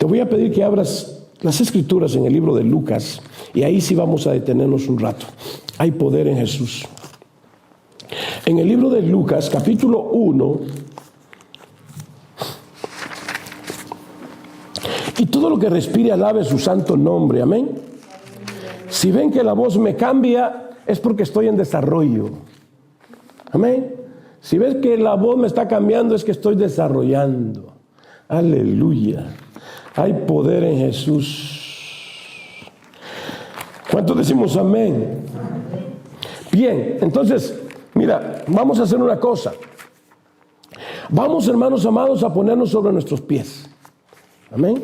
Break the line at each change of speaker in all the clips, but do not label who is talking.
Te voy a pedir que abras las Escrituras en el libro de Lucas, y ahí sí vamos a detenernos un rato. Hay poder en Jesús. En el libro de Lucas, capítulo 1, y todo lo que respire alabe su santo nombre, amén. Si ven que la voz me cambia, es porque estoy en desarrollo, amén. Si ves que la voz me está cambiando, es que estoy desarrollando. Aleluya. Hay poder en Jesús. ¿Cuántos decimos amén? Bien, entonces, mira, vamos a hacer una cosa. Vamos, hermanos amados, a ponernos sobre nuestros pies. Amén.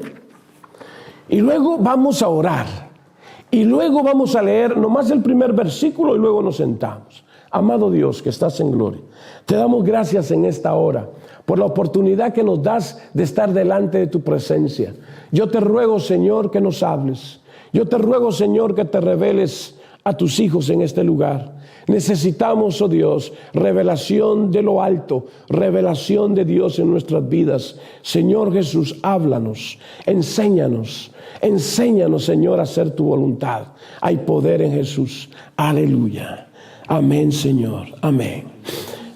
Y luego vamos a orar. Y luego vamos a leer nomás el primer versículo y luego nos sentamos. Amado Dios, que estás en gloria, te damos gracias en esta hora por la oportunidad que nos das de estar delante de tu presencia. Yo te ruego, Señor, que nos hables. Yo te ruego, Señor, que te reveles a tus hijos en este lugar. Necesitamos, oh Dios, revelación de lo alto, revelación de Dios en nuestras vidas. Señor Jesús, háblanos, enséñanos, Señor, a hacer tu voluntad. Hay poder en Jesús. Aleluya. Amén, Señor. Amén.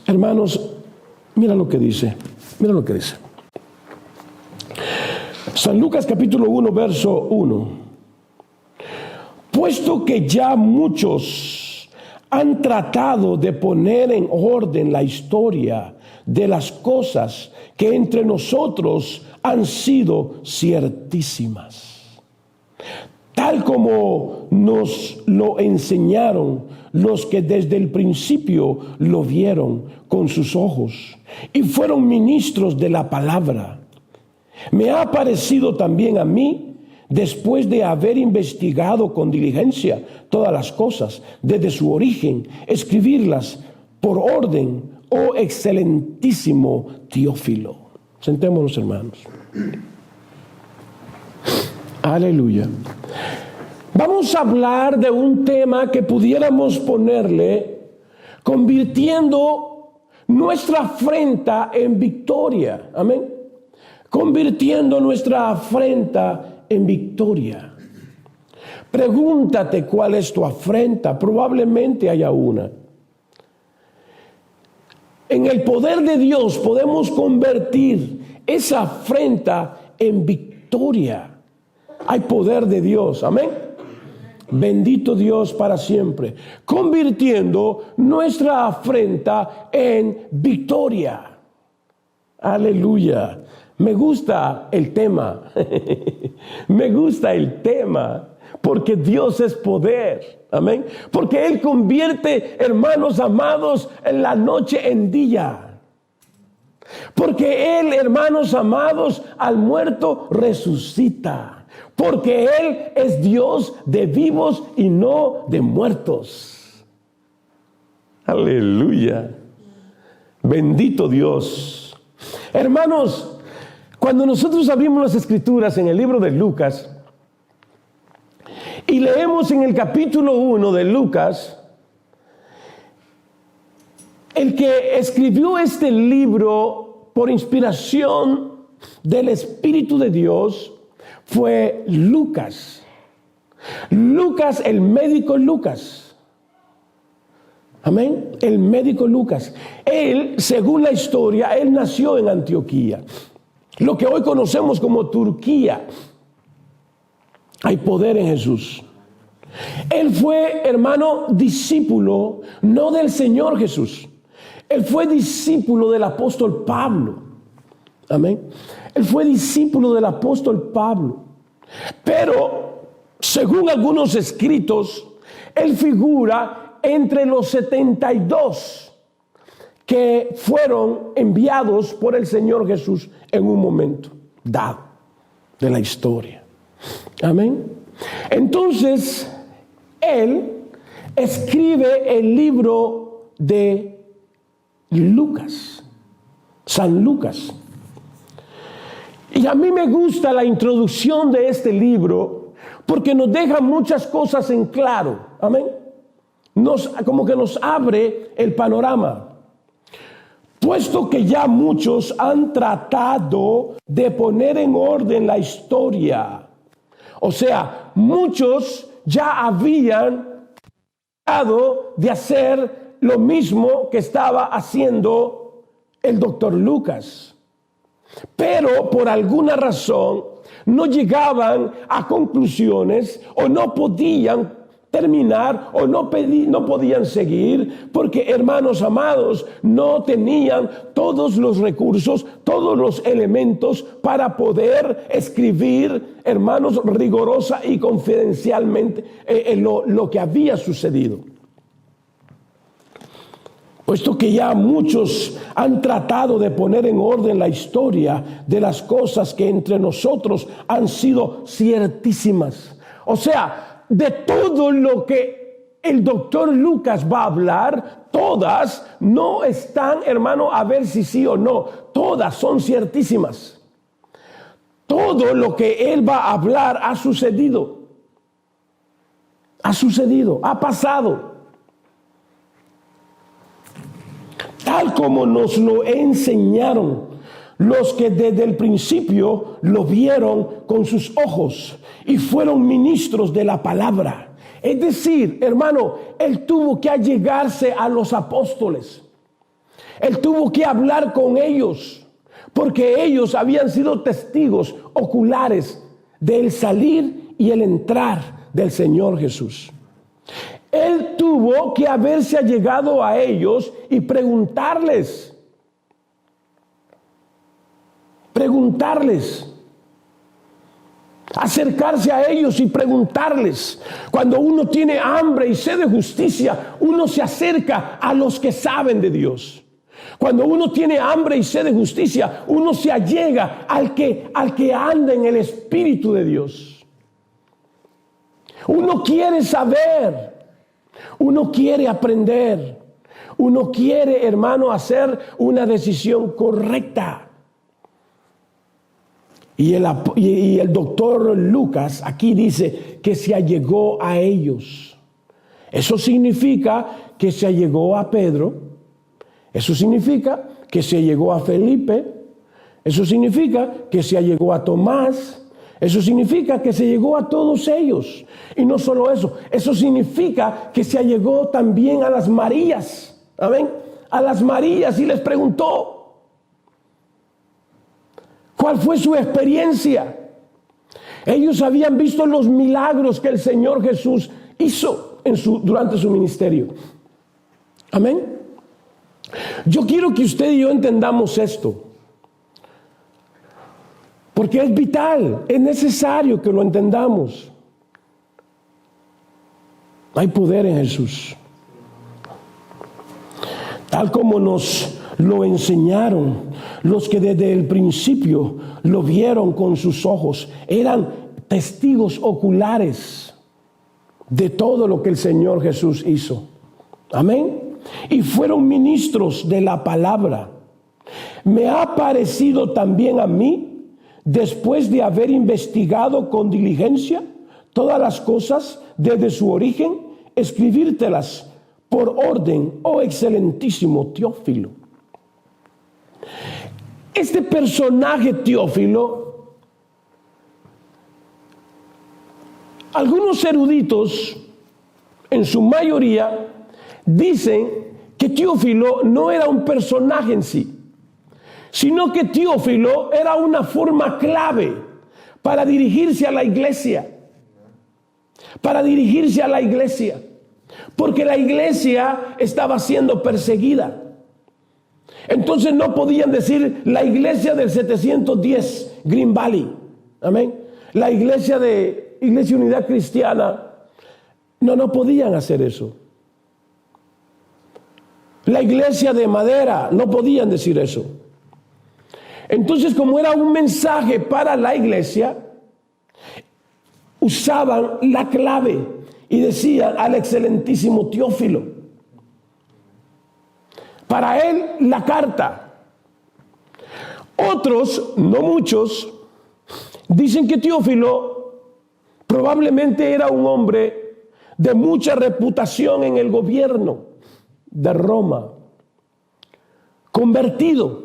Hermanos, mira lo que dice. Mira lo que dice. San Lucas capítulo 1, verso 1. Puesto que ya muchos han tratado de poner en orden la historia de las cosas que entre nosotros han sido ciertísimas, tal como nos lo enseñaron los que desde el principio lo vieron con sus ojos y fueron ministros de la palabra. Me ha parecido también a mí, después de haber investigado con diligencia todas las cosas desde su origen, escribirlas por orden, oh excelentísimo Teófilo. Sentémonos, hermanos. Aleluya. Vamos a hablar de un tema que pudiéramos ponerle convirtiendo nuestra afrenta en victoria. Amén. Convirtiendo nuestra afrenta en victoria. Pregúntate cuál es tu afrenta. Probablemente haya una. En el poder de Dios podemos convertir esa afrenta en victoria. Hay poder de Dios. Amén. Bendito Dios para siempre. Convirtiendo nuestra afrenta en victoria. Aleluya. Me gusta el tema. Me gusta el tema. Porque Dios es poder. Amén. Porque Él convierte, hermanos amados, en la noche en día. Porque Él, hermanos amados, al muerto resucita. Porque Él es Dios de vivos y no de muertos. Aleluya. Bendito Dios. Hermanos, cuando nosotros abrimos las Escrituras en el libro de Lucas y leemos en el capítulo 1 de Lucas, el que escribió este libro por inspiración del Espíritu de Dios fue Lucas. Lucas, el médico Lucas. Amén. El médico Lucas. Él, según la historia, él nació en Antioquía, lo que hoy conocemos como Turquía. Hay poder en Jesús. Él fue, hermano, discípulo, no del Señor Jesús. Él fue discípulo del apóstol Pablo. Amén. Él fue discípulo del apóstol Pablo. Pero, según algunos escritos, él figura entre los 72 que fueron enviados por el Señor Jesús en un momento dado de la historia. Amén. Entonces, él escribe el libro de Lucas, San Lucas. Y a mí me gusta la introducción de este libro porque nos deja muchas cosas en claro. Amén. Como que nos abre el panorama. puesto que ya muchos han tratado de poner en orden la historia. O sea, muchos ya habían tratado de hacer lo mismo que estaba haciendo el doctor Lucas. Pero por alguna razón no llegaban a conclusiones o no podían terminar o no podían seguir porque, hermanos amados, no tenían todos los recursos, todos los elementos para poder escribir, hermanos, rigorosa y confidencialmente lo que había sucedido. Puesto que ya muchos han tratado de poner en orden la historia de las cosas que entre nosotros han sido ciertísimas. O sea, de todo lo que el doctor Lucas va a hablar, todas no están, hermano, a ver si sí o no. Todas son ciertísimas. Todo lo que él va a hablar ha sucedido. Ha pasado. Tal como nos lo enseñaron los que desde el principio lo vieron con sus ojos y fueron ministros de la palabra. Es decir, hermano, él tuvo que allegarse a los apóstoles. Él tuvo que hablar con ellos, porque ellos habían sido testigos oculares del salir y el entrar del Señor Jesús. Él tuvo que haberse allegado a ellos y preguntarles, acercarse a ellos y preguntarles. Cuando uno tiene hambre y sed de justicia, uno se acerca a los que saben de Dios. Cuando uno tiene hambre y sed de justicia, uno se allega al que anda en el Espíritu de Dios. Uno quiere saber. Uno quiere aprender. Uno quiere, hermano, hacer una decisión correcta. Y el doctor Lucas aquí dice que se allegó a ellos. Eso significa que se allegó a Pedro. Eso significa que se allegó a Felipe. Eso significa que se allegó a Tomás. Eso significa que se llegó a todos ellos. Y no solo eso, eso significa que se allegó también a las Marías. ¿Amén? A las Marías y les preguntó cuál fue su experiencia. Ellos habían visto los milagros que el Señor Jesús hizo durante su ministerio. Amén. Yo quiero que usted y yo entendamos esto. Porque es vital, es necesario que lo entendamos. Hay poder en Jesús. Tal como nos lo enseñaron los que desde el principio lo vieron con sus ojos. Eran testigos oculares de todo lo que el Señor Jesús hizo. Amén. Y fueron ministros de la palabra. Me ha parecido también a mí, después de haber investigado con diligencia todas las cosas desde su origen, escribírtelas por orden, oh excelentísimo Teófilo. Este personaje Teófilo, algunos eruditos, en su mayoría, dicen que Teófilo no era un personaje en sí, sino que Teófilo era una forma clave para dirigirse a la iglesia. Porque la iglesia estaba siendo perseguida. Entonces no podían decir la iglesia del 710 Green Valley. Amén. La iglesia de Iglesia Unidad Cristiana. No podían hacer eso. La iglesia de Madera, no podían decir eso. Entonces, como era un mensaje para la iglesia, usaban la clave y decían al excelentísimo Teófilo. Para él, la carta. Otros, no muchos, dicen que Teófilo probablemente era un hombre de mucha reputación en el gobierno de Roma, convertido.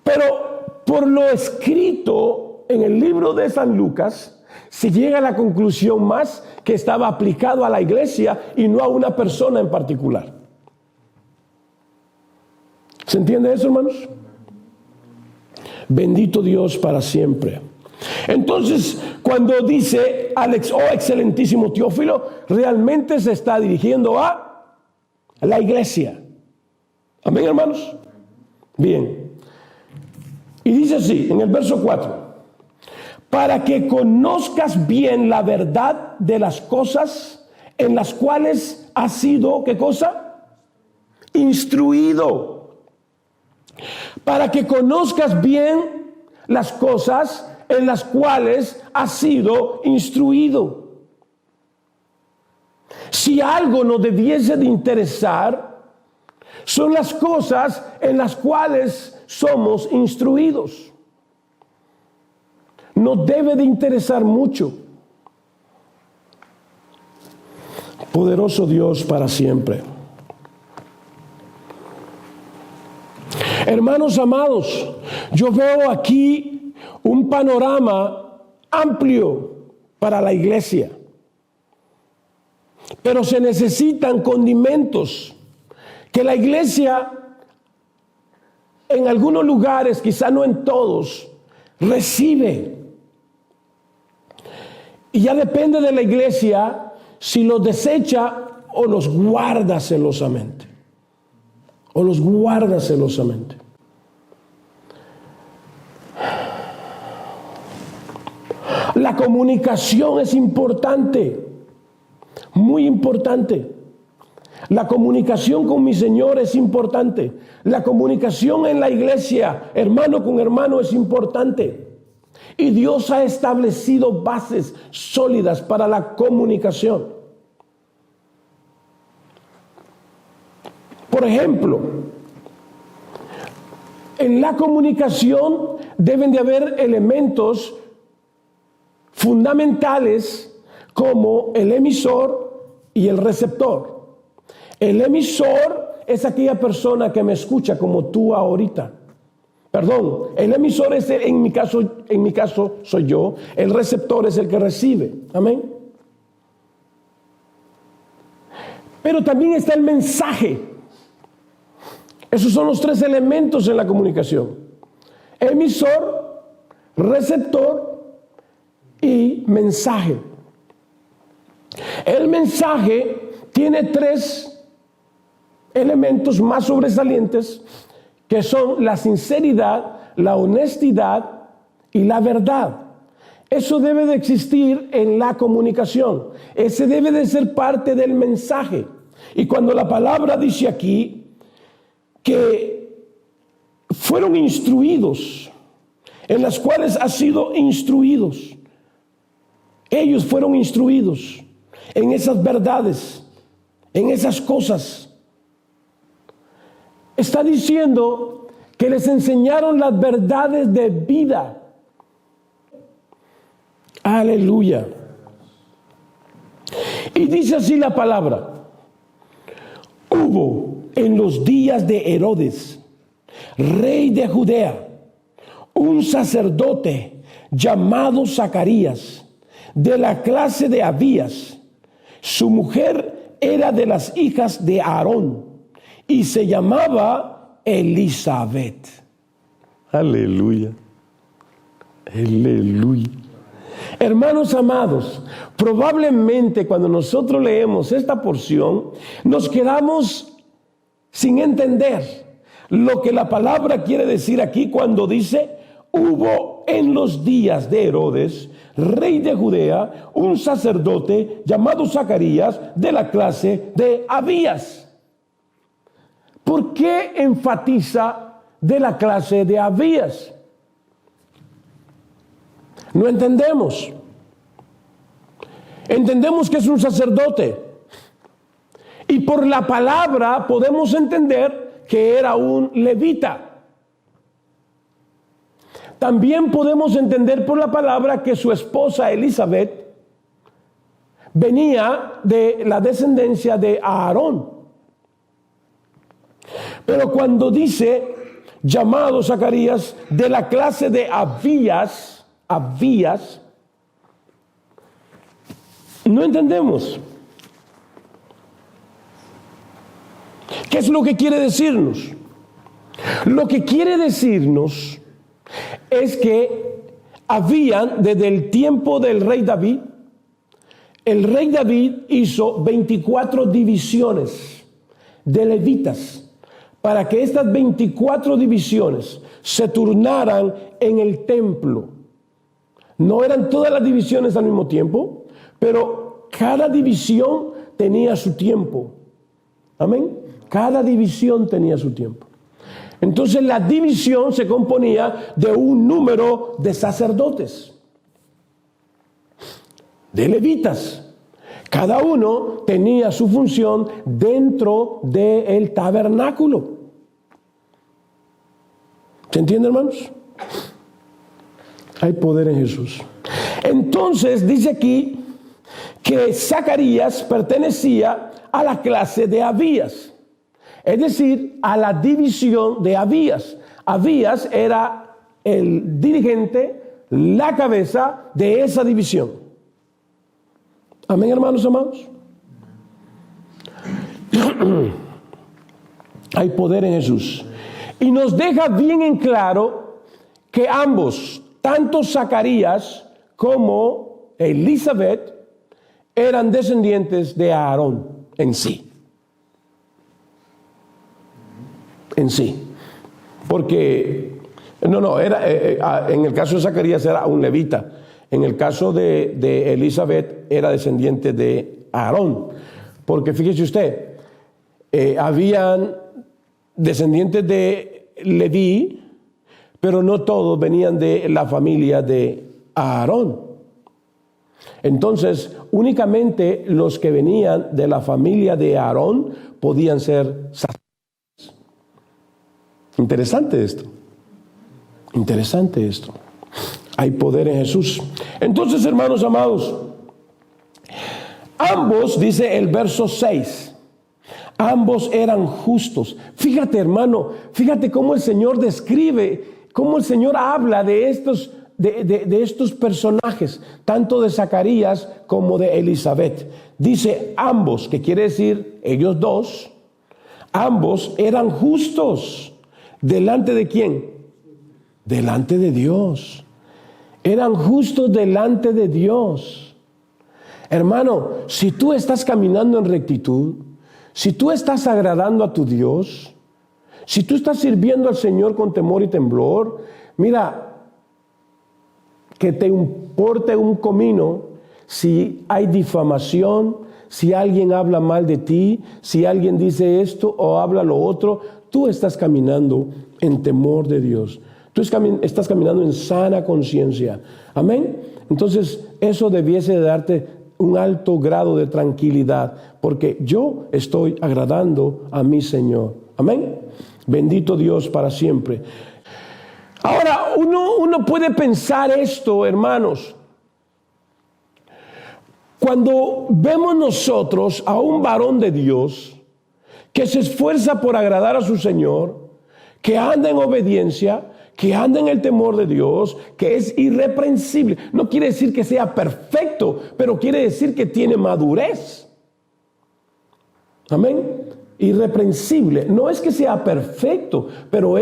Pero por lo escrito en el libro de San Lucas, se llega a la conclusión más que estaba aplicado a la iglesia y no a una persona en particular. ¿Se entiende eso, hermanos? Bendito Dios para siempre. Entonces, cuando dice Alex, oh excelentísimo Teófilo, realmente se está dirigiendo a la iglesia. Amén, hermanos. Bien. Y dice así, en el verso 4. Para que conozcas bien la verdad de las cosas en las cuales has sido, ¿qué cosa? Instruido. Para que conozcas bien las cosas en las cuales has sido instruido. Si algo nos debiese de interesar, son las cosas en las cuales somos instruidos. Nos debe de interesar mucho. Poderoso Dios para siempre. Hermanos amados, yo veo aquí un panorama amplio para la iglesia. Pero se necesitan condimentos que la iglesia, en algunos lugares, quizá no en todos, recibe. Y ya depende de la iglesia si los desecha o los guarda celosamente. O los guarda celosamente. La comunicación es importante, muy importante. La comunicación con mi Señor es importante. La comunicación en la iglesia, hermano con hermano, es importante. Y Dios ha establecido bases sólidas para la comunicación. Por ejemplo, en la comunicación deben de haber elementos fundamentales como el emisor y el receptor. El emisor es aquella persona que me escucha como tú ahorita. Perdón, el emisor es en mi caso soy yo, el receptor es el que recibe. Amén. Pero también está el mensaje. Esos son los tres elementos en la comunicación: emisor, receptor y mensaje. El mensaje tiene tres elementos más sobresalientes, que son la sinceridad, la honestidad y la verdad. Eso debe de existir en la comunicación. Ese debe de ser parte del mensaje. Y cuando la palabra dice aquí que fueron instruidos, en las cuales ha sido instruidos, ellos fueron instruidos en esas verdades, en esas cosas. Está diciendo que les enseñaron las verdades de vida. Aleluya. Y dice así la palabra: hubo en los días de Herodes, rey de Judea, un sacerdote llamado Zacarías, de la clase de Abías. Su mujer era de las hijas de Aarón y se llamaba Elizabeth. Aleluya. Aleluya. Hermanos amados, probablemente cuando nosotros leemos esta porción nos quedamos sin entender lo que la palabra quiere decir aquí cuando dice: hubo en los días de Herodes, rey de Judea, un sacerdote llamado Zacarías, de la clase de Abías. ¿Por qué enfatiza de la clase de Abías? No entendemos. Entendemos que es un sacerdote. Y por la palabra podemos entender que era un levita. También podemos entender por la palabra que su esposa Elizabeth venía de la descendencia de Aarón. Pero cuando dice llamado Zacarías de la clase de Abías, no entendemos. ¿Qué es lo que quiere decirnos? Lo que quiere decirnos es que habían, desde el tiempo del rey David, el rey David hizo 24 divisiones de levitas para que estas 24 divisiones se turnaran en el templo. No eran todas las divisiones al mismo tiempo, pero cada división tenía su tiempo. Amén. Cada división tenía su tiempo. Entonces la división se componía de un número de sacerdotes, de levitas. Cada uno tenía su función dentro del tabernáculo. ¿Se entiende, hermanos? Hay poder en Jesús. Entonces dice aquí que Zacarías pertenecía a la clase de Abías. Es decir, a la división de Abías. Abías era el dirigente, la cabeza de esa división. Amén, hermanos amados. Hay poder en Jesús. Y nos deja bien en claro que ambos, tanto Zacarías como Elizabeth, eran descendientes de Aarón en sí. En sí. Porque, en el caso de Zacarías era un levita. En el caso de Elizabeth era descendiente de Aarón. Porque fíjese usted, habían descendientes de Leví, pero no todos venían de la familia de Aarón. Entonces, únicamente los que venían de la familia de Aarón podían ser sacerdotes. Interesante esto. Interesante esto. Hay poder en Jesús. Entonces, hermanos amados, ambos, dice el verso 6, ambos eran justos. Fíjate, hermano, fíjate cómo el Señor describe, cómo el Señor habla de estos personajes, tanto de Zacarías como de Elizabeth. Dice ambos, que quiere decir ellos dos, ambos eran justos. ¿Delante de quién? Delante de Dios. Eran justos delante de Dios. Hermano, si tú estás caminando en rectitud, si tú estás agradando a tu Dios, si tú estás sirviendo al Señor con temor y temblor, mira, que te importe un comino si hay difamación, si alguien habla mal de ti, si alguien dice esto o habla lo otro. Tú estás caminando en temor de Dios. Tú estás caminando en sana conciencia. Amén. Entonces, eso debiese darte un alto grado de tranquilidad, porque yo estoy agradando a mi Señor. Amén. Bendito Dios para siempre. Ahora, uno puede pensar esto, hermanos. Cuando vemos nosotros a un varón de Dios que se esfuerza por agradar a su Señor, que anda en obediencia, que anda en el temor de Dios, que es irreprensible. No quiere decir que sea perfecto, pero quiere decir que tiene madurez. Amén. Irreprensible. No es que sea perfecto, pero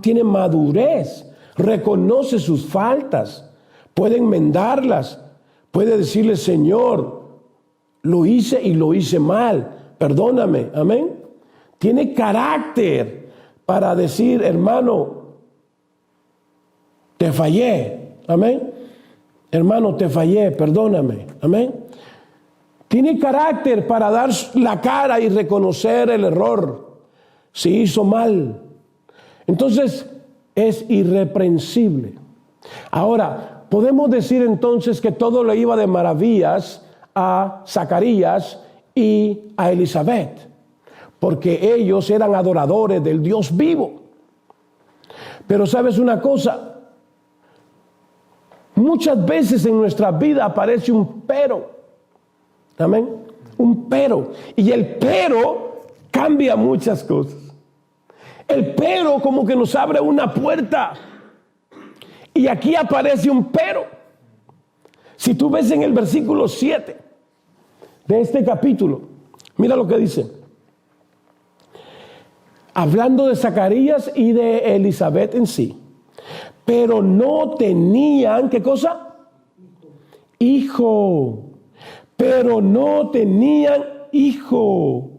tiene madurez. Reconoce sus faltas. Puede enmendarlas. Puede decirle, Señor, lo hice y lo hice mal. Perdóname, amén. Tiene carácter para decir, hermano, te fallé, amén. Hermano, te fallé, perdóname, amén. Tiene carácter para dar la cara y reconocer el error, si hizo mal. Entonces, es irreprensible. Ahora, podemos decir entonces que todo le iba de maravillas a Zacarías y a Elizabeth, porque ellos eran adoradores del Dios vivo. Pero ¿sabes una cosa? Muchas veces en nuestra vida aparece un pero. Amén. Un pero. Y el pero cambia muchas cosas. El pero como que nos abre una puerta. Y aquí aparece un pero. Si tú ves en el versículo 7 de este capítulo, mira lo que dice. Hablando de Zacarías y de Elizabeth en sí. Pero no tenían, ¿qué cosa? Hijo. Pero no tenían hijo.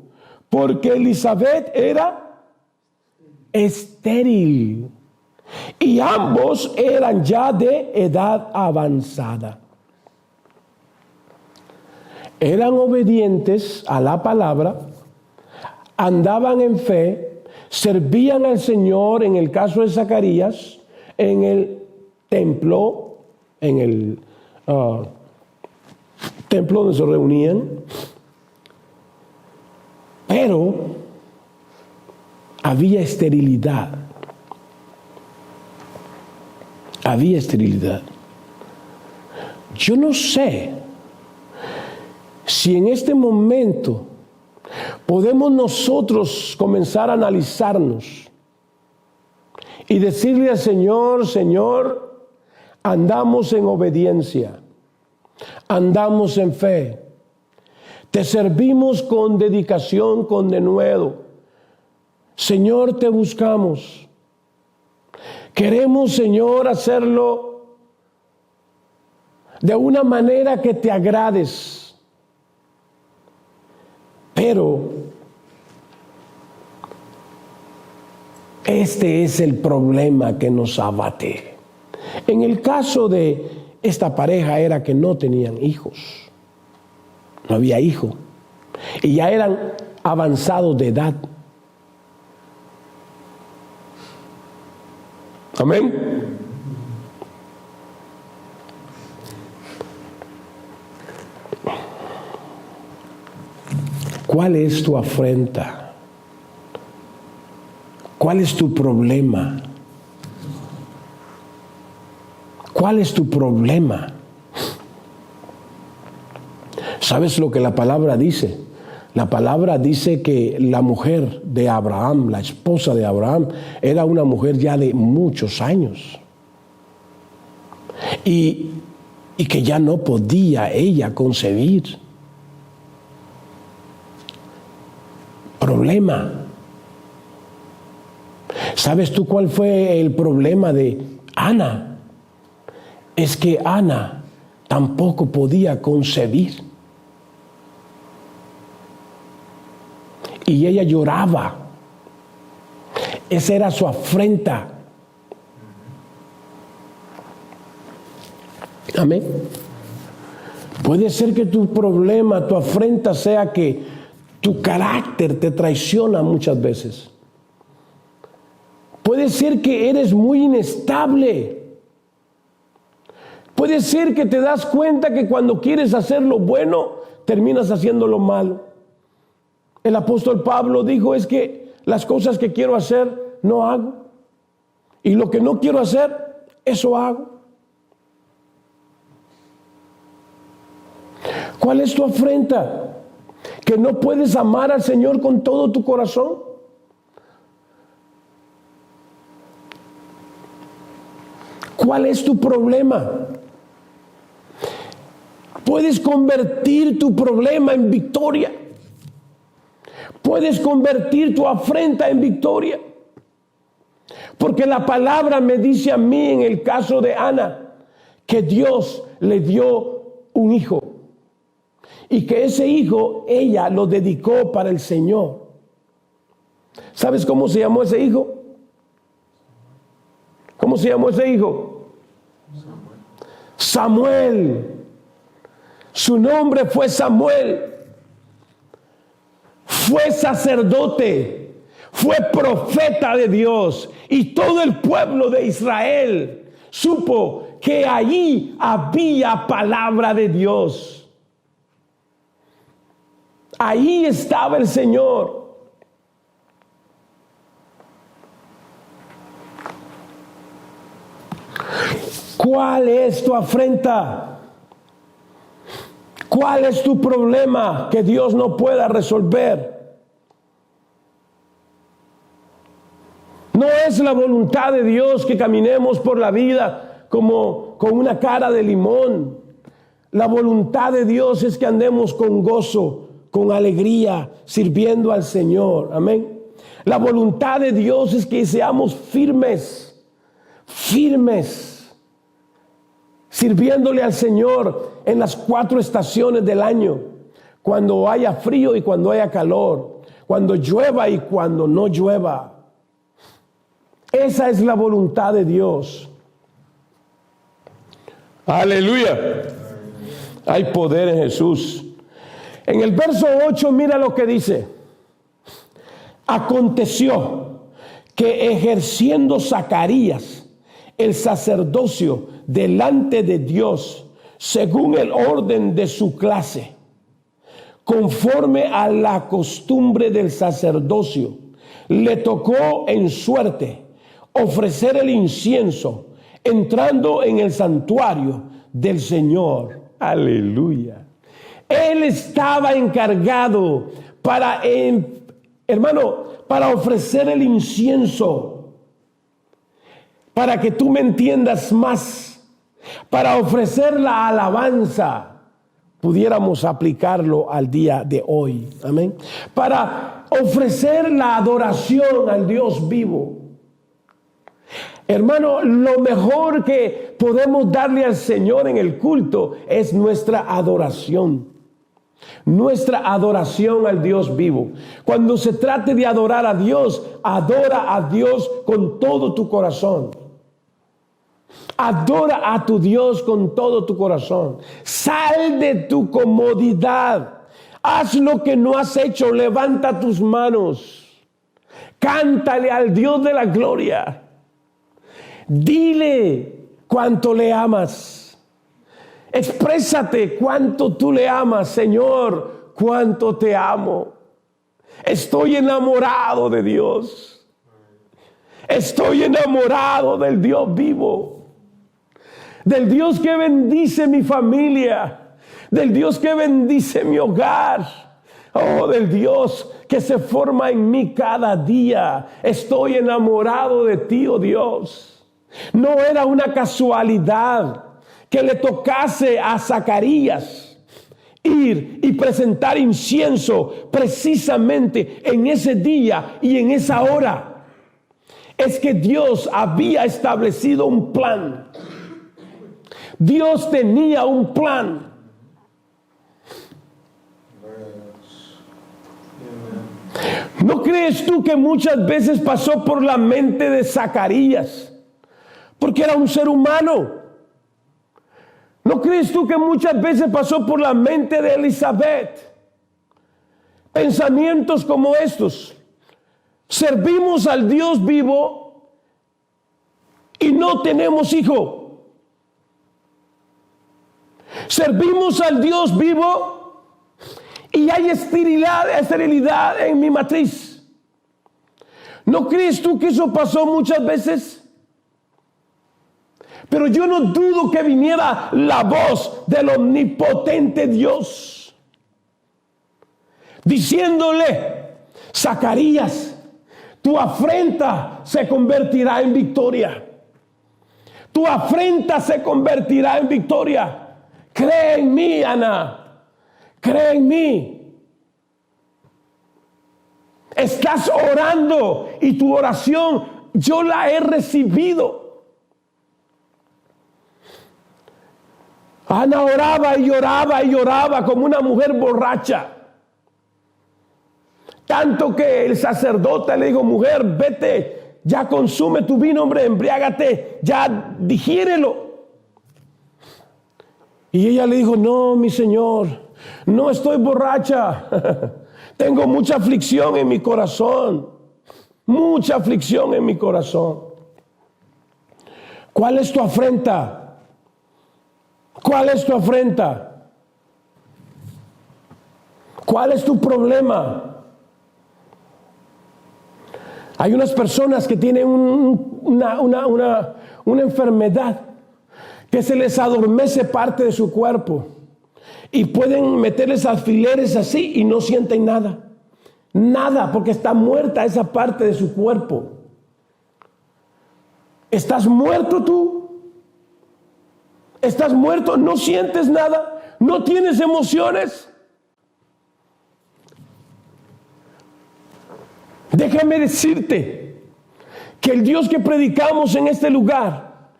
Porque Elizabeth era estéril. Y ambos eran ya de edad avanzada. Eran obedientes a la palabra, andaban en fe, servían al Señor, en el caso de Zacarías, en el templo, en el templo donde se reunían, pero había esterilidad. Había esterilidad. Yo no sé si en este momento podemos nosotros comenzar a analizarnos y decirle al Señor, Señor, andamos en obediencia, andamos en fe, te servimos con dedicación, con denuedo. Señor, te buscamos. Queremos, Señor, hacerlo de una manera que te agrades. Pero este es el problema que nos abate. En el caso de esta pareja era que no tenían hijos. No había hijo. Y ya eran avanzados de edad. Amén. ¿Cuál es tu afrenta? ¿Cuál es tu problema? ¿Cuál es tu problema? ¿Sabes lo que la palabra dice? La palabra dice que la mujer de Abraham, la esposa de Abraham, era una mujer ya de muchos años. Y que ya no podía ella concebir. Problema. ¿Sabes tú cuál fue el problema de Ana? Es que Ana tampoco podía concebir. Y ella lloraba. Esa era su afrenta. Amén. Puede ser que tu problema, tu afrenta sea que tu carácter te traiciona muchas veces. Puede ser que eres muy inestable. Puede ser que te das cuenta que cuando quieres hacer lo bueno, terminas haciendo lo malo. El apóstol Pablo dijo, es que las cosas que quiero hacer, no hago. Y lo que no quiero hacer, eso hago. ¿Cuál es tu afrenta? ¿Que no puedes amar al Señor con todo tu corazón? ¿Cuál es tu problema? Puedes convertir tu problema en victoria. Puedes convertir tu afrenta en victoria. Porque la palabra me dice a mí en el caso de Ana que Dios le dio un hijo. Y que ese hijo ella lo dedicó para el Señor. ¿Sabes cómo se llamó ese hijo? ¿Cómo se llamó ese hijo? Samuel. Su nombre fue Samuel. Fue sacerdote, fue profeta de Dios, y todo el pueblo de Israel supo que allí había palabra de Dios. Ahí estaba el Señor. ¿Cuál es tu afrenta? ¿Cuál es tu problema que Dios no pueda resolver? No es la voluntad de Dios que caminemos por la vida como con una cara de limón. La voluntad de Dios es que andemos con gozo, con alegría, sirviendo al Señor. Amén. La voluntad de Dios es que seamos firmes, sirviéndole al Señor en las 4 estaciones del año, cuando haya frío y cuando haya calor, cuando llueva y cuando no llueva. Esa es la voluntad de Dios. Aleluya. Hay poder en Jesús. En el verso 8, mira lo que dice. Aconteció que ejerciendo Zacarías el sacerdocio delante de Dios, según el orden de su clase, conforme a la costumbre del sacerdocio, le tocó en suerte ofrecer el incienso entrando en el santuario del Señor. Aleluya. Él estaba encargado para ofrecer el incienso. Para que tú me entiendas más, para ofrecer la alabanza, pudiéramos aplicarlo al día de hoy. Amén. Para ofrecer la adoración al Dios vivo. Hermano, lo mejor que podemos darle al Señor en el culto es nuestra adoración. Nuestra adoración al Dios vivo. Cuando se trate de adorar a Dios, adora a Dios con todo tu corazón. Adora a tu Dios con todo tu corazón. Sal de tu comodidad. Haz lo que no has hecho. Levanta tus manos. Cántale al Dios de la gloria. Dile cuánto le amas. Exprésate cuánto tú le amas. Señor, cuánto te amo. Estoy enamorado de Dios. Estoy enamorado del Dios vivo. Del Dios que bendice mi familia. Del Dios que bendice mi hogar. Oh, del Dios que se forma en mí cada día. Estoy enamorado de ti, oh Dios. No era una casualidad que le tocase a Zacarías ir y presentar incienso precisamente en ese día y en esa hora. Es que Dios había establecido un plan. Dios tenía un plan. ¿No crees tú que muchas veces pasó por la mente de Zacarías? Porque era un ser humano. ¿No crees tú que muchas veces pasó por la mente de Elizabeth? Pensamientos como estos. Servimos al Dios vivo y no tenemos hijo. Servimos al Dios vivo y hay esterilidad en mi matriz. ¿No crees tú que eso pasó muchas veces? Pero yo no dudo que viniera la voz del omnipotente Dios diciéndole: Zacarías, tu afrenta se convertirá en victoria. Tu afrenta se convertirá en victoria. Cree en mí, Ana. Cree en mí. Estás orando y tu oración yo la he recibido. Ana oraba y lloraba y lloraba como una mujer borracha. Tanto que el sacerdote le dijo: mujer, vete, ya consume tu vino, hombre, embriágate, ya digiérelo. Y ella le dijo: no, mi señor, no estoy borracha. Tengo mucha aflicción en mi corazón. Mucha aflicción en mi corazón. ¿Cuál es tu afrenta? ¿Cuál es tu afrenta? ¿Cuál es tu problema? Hay unas personas que tienen una enfermedad que se les adormece parte de su cuerpo y pueden meterles alfileres así y no sienten nada. Nada, porque está muerta esa parte de su cuerpo. ¿Estás muerto tú? ¿Estás muerto? ¿No sientes nada? ¿No tienes emociones? Déjame decirte que el Dios que predicamos en este lugar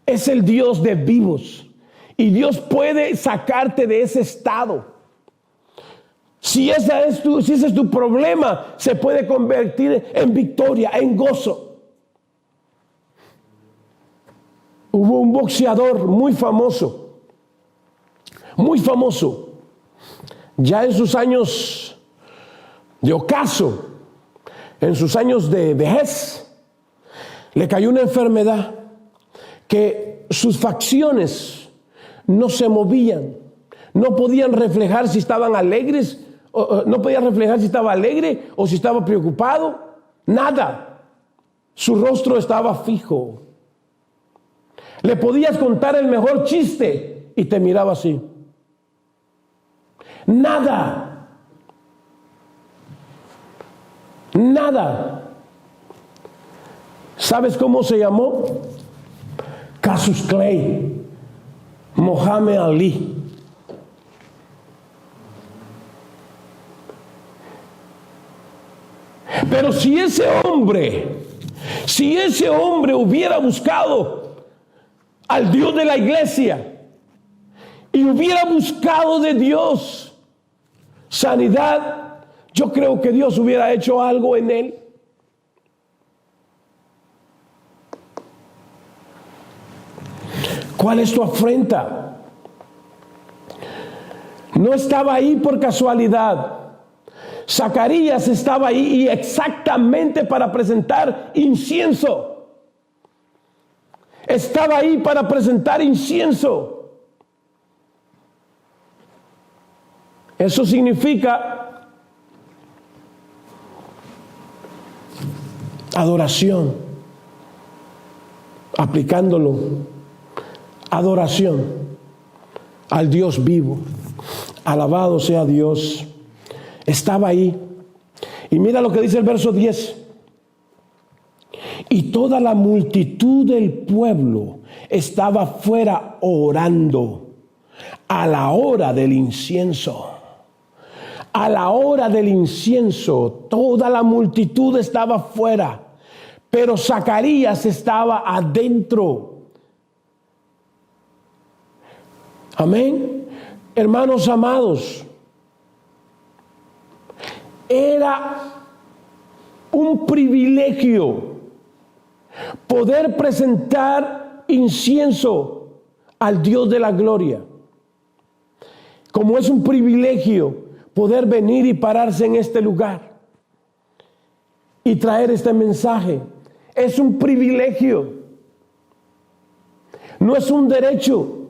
es el Dios de vivos. Y Dios puede sacarte de ese estado. Si ese es tu problema, se puede convertir en victoria, en gozo. Hubo un boxeador muy famoso, ya en sus años de ocaso, en sus años de vejez, le cayó una enfermedad que sus facciones no se movían, no podían reflejar si estaban alegres, no podía reflejar si estaba alegre o si estaba preocupado, nada. Su rostro estaba fijo. Le podías contar el mejor chiste y te miraba así. Nada. ¿Sabes cómo se llamó? Cassius Clay, Muhammad Ali. Pero si ese hombre hubiera buscado al Dios de la iglesia y hubiera buscado de Dios sanidad, yo creo que Dios hubiera hecho algo en él. ¿Cuál es tu afrenta? No estaba ahí por casualidad. Zacarías estaba ahí y exactamente para presentar incienso. Estaba ahí para presentar incienso. Eso significa adoración. Aplicándolo, adoración al Dios vivo. Alabado sea Dios. Estaba ahí. Y mira lo que dice el verso 10. Y toda la multitud del pueblo estaba fuera orando a la hora del incienso. A la hora del incienso, toda la multitud estaba fuera, pero Zacarías estaba adentro. Amén. Hermanos amados, era un privilegio poder presentar incienso al Dios de la gloria. Como es un privilegio poder venir y pararse en este lugar y traer este mensaje. Es un privilegio. No es un derecho.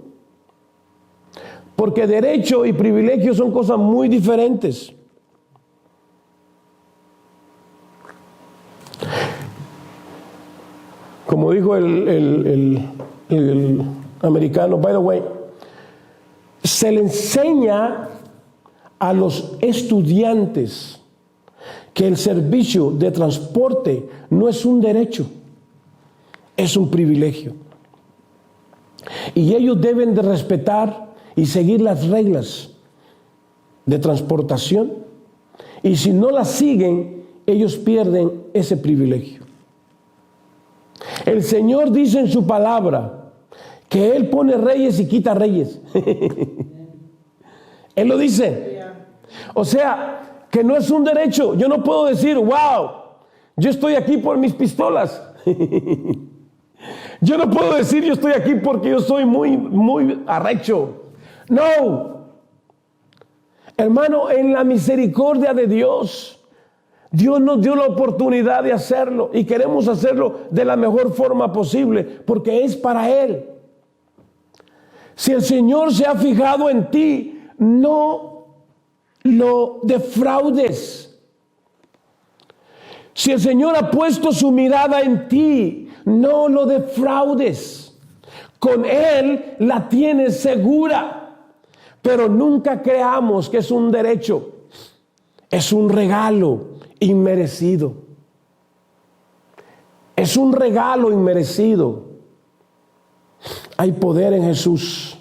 Porque derecho y privilegio son cosas muy diferentes. Como dijo el americano, by the way, se le enseña a los estudiantes que el servicio de transporte no es un derecho, es un privilegio. Y ellos deben de respetar y seguir las reglas de transportación. Y si no las siguen, ellos pierden ese privilegio. El Señor dice en su palabra que Él pone reyes y quita reyes. Él lo dice. O sea, que no es un derecho. Yo no puedo decir, wow, yo estoy aquí por mis pistolas. Yo no puedo decir, yo estoy aquí porque yo soy muy arrecho. No. Hermano, en la misericordia de Dios, Dios nos dio la oportunidad de hacerlo y queremos hacerlo de la mejor forma posible porque es para Él. Si el Señor se ha fijado en ti, no lo defraudes. Si el Señor ha puesto su mirada en ti, no lo defraudes. Con Él la tienes segura, pero nunca creamos que es un derecho, es un regalo inmerecido. Es un regalo inmerecido. Hay poder en Jesús.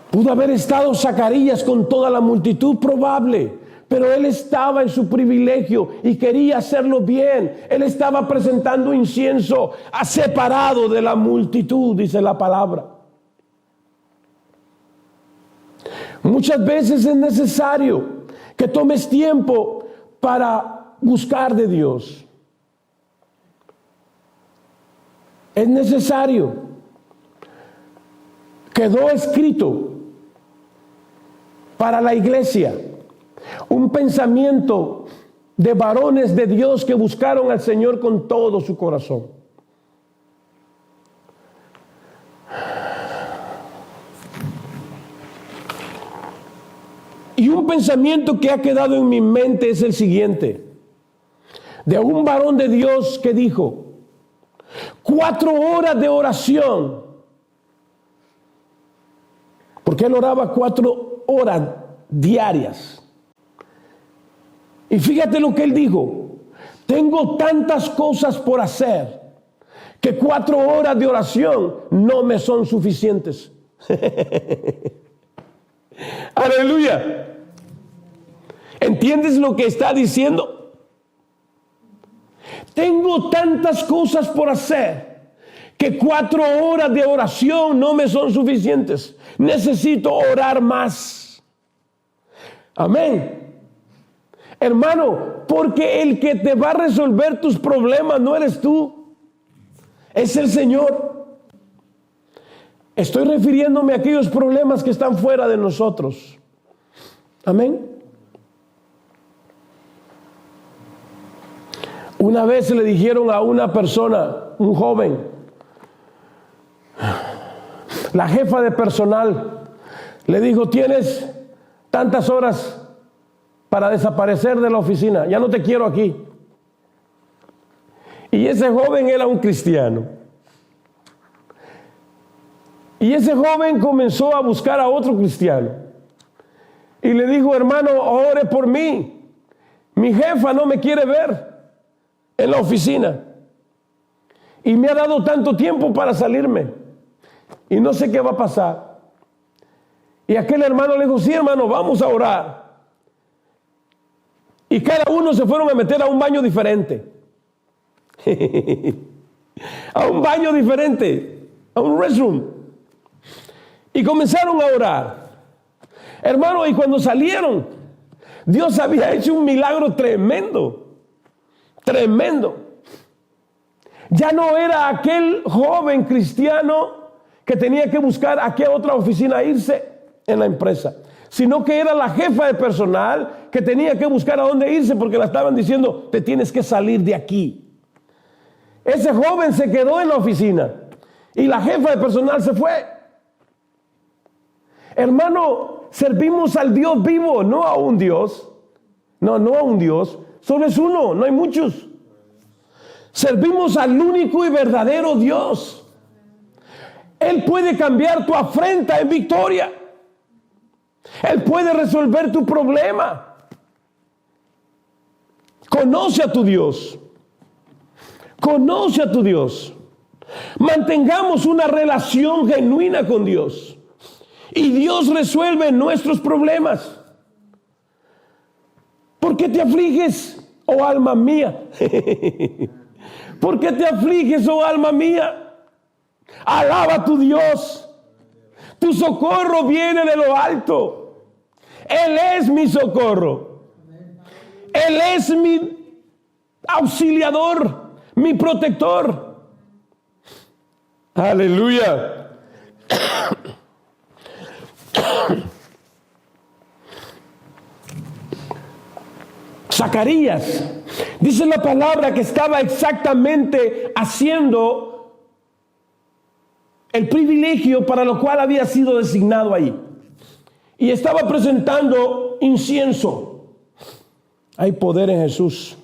Pudo haber estado Zacarías con toda la multitud, probable, pero él estaba en su privilegio y quería hacerlo bien. Él estaba presentando incienso separado de la multitud, dice la palabra. Muchas veces es necesario que tomes tiempo para buscar de Dios. Es necesario. Quedó escrito para la iglesia un pensamiento de varones de Dios que buscaron al Señor con todo su corazón. Y un pensamiento que ha quedado en mi mente es el siguiente, de un varón de Dios que dijo: 4 horas de oración, porque él oraba 4 horas diarias. Y fíjate lo que él dijo: tengo tantas cosas por hacer que 4 horas de oración no me son suficientes. Aleluya. ¿Entiendes lo que está diciendo? Tengo tantas cosas por hacer que 4 horas de oración no me son suficientes. Necesito orar más. Amén. Hermano, porque el que te va a resolver tus problemas no eres tú, es el Señor. Estoy refiriéndome a aquellos problemas que están fuera de nosotros. Amén. Una vez le dijeron a una persona, un joven, la jefa de personal, le dijo: tienes tantas horas para desaparecer de la oficina, ya no te quiero aquí. Y ese joven era un cristiano. Y ese joven comenzó a buscar a otro cristiano. Y le dijo: hermano, ore por mí. Mi jefa no me quiere ver en la oficina. Y me ha dado tanto tiempo para salirme. Y no sé qué va a pasar. Y aquel hermano le dijo: sí, hermano, vamos a orar. Y cada uno se fueron a meter a un baño diferente. A un baño diferente. A un restroom. Y comenzaron a orar. Hermano, y cuando salieron, Dios había hecho un milagro tremendo. Tremendo. Ya no era aquel joven cristiano que tenía que buscar a qué otra oficina irse en la empresa, sino que era la jefa de personal que tenía que buscar a dónde irse, porque le estaban diciendo: te tienes que salir de aquí. Ese joven se quedó en la oficina y la jefa de personal se fue. Hermano, servimos al Dios vivo, no a un Dios. No a un Dios. Solo es uno, no hay muchos. Servimos al único y verdadero Dios. Él puede cambiar tu afrenta en victoria. Él puede resolver tu problema. Conoce a tu Dios. Conoce a tu Dios. Mantengamos una relación genuina con Dios. Y Dios resuelve nuestros problemas. ¿Por qué te afliges, oh alma mía? ¿Por qué te afliges, oh alma mía? Alaba a tu Dios. Tu socorro viene de lo alto. Él es mi socorro. Él es mi auxiliador, mi protector. Aleluya. Zacarías, dice la palabra que estaba exactamente haciendo el privilegio para lo cual había sido designado ahí. Y estaba presentando incienso. Hay poder en Jesús.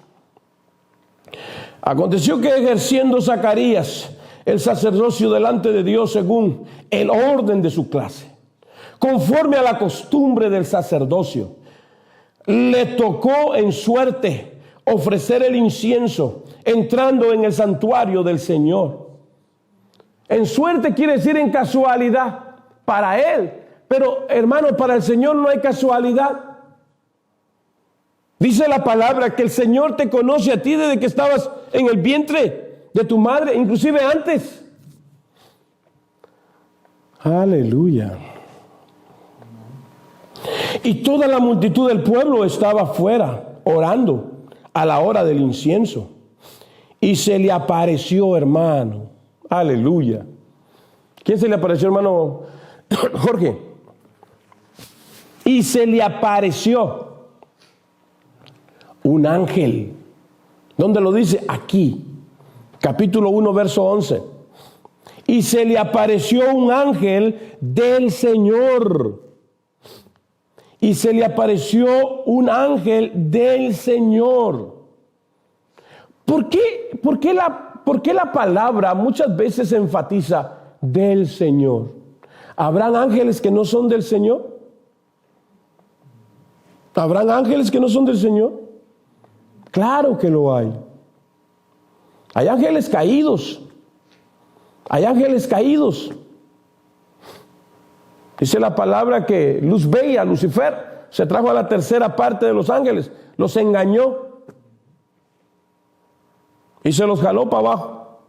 Aconteció que ejerciendo Zacarías el sacerdocio delante de Dios según el orden de su clase, conforme a la costumbre del sacerdocio, le tocó en suerte ofrecer el incienso, entrando en el santuario del Señor. En suerte quiere decir en casualidad para él, pero hermano, para el Señor no hay casualidad. Dice la palabra que el Señor te conoce a ti desde que estabas en el vientre de tu madre, inclusive antes. Aleluya. Y toda la multitud del pueblo estaba afuera orando a la hora del incienso. Y se le apareció, hermano. Aleluya. ¿Quién se le apareció, hermano Jorge? Y se le apareció un ángel. ¿Dónde lo dice? Aquí. Capítulo 1, verso 11. Y se le apareció un ángel del Señor. Y se le apareció un ángel del Señor. ¿Por qué la palabra muchas veces enfatiza del Señor? ¿Habrán ángeles que no son del Señor? ¿Habrán ángeles que no son del Señor? Claro que lo hay. Hay ángeles caídos. Hay ángeles caídos. Dice la palabra que Luz Bella, Lucifer, se trajo a la tercera parte de los ángeles, los engañó y se los jaló para abajo.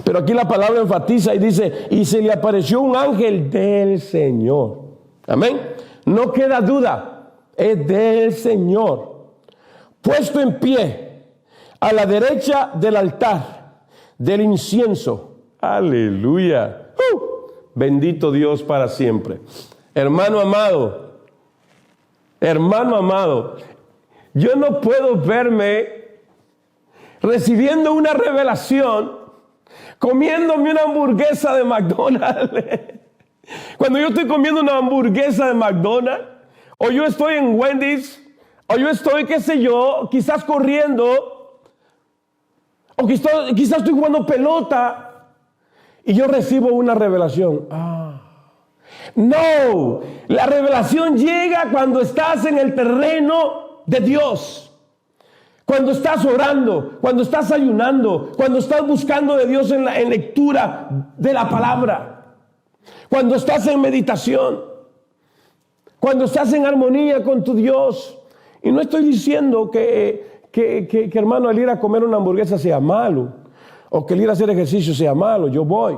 Pero aquí la palabra enfatiza y dice, y se le apareció un ángel del Señor. Amén. No queda duda, es del Señor, puesto en pie a la derecha del altar del incienso. Aleluya. Bendito Dios para siempre. Hermano amado, yo no puedo verme recibiendo una revelación comiéndome una hamburguesa de McDonald's. Cuando yo estoy comiendo una hamburguesa de McDonald's, o yo estoy en Wendy's, o yo estoy, qué sé yo, quizás corriendo, o quizás estoy jugando pelota, y yo recibo una revelación. No, la revelación llega cuando estás en el terreno de Dios. Cuando estás orando, cuando estás ayunando, cuando estás buscando de Dios en lectura de la palabra. Cuando estás en meditación. Cuando estás en armonía con tu Dios. Y no estoy diciendo que hermano, el ir a comer una hamburguesa sea malo. O que el ir a hacer ejercicio sea malo, yo voy.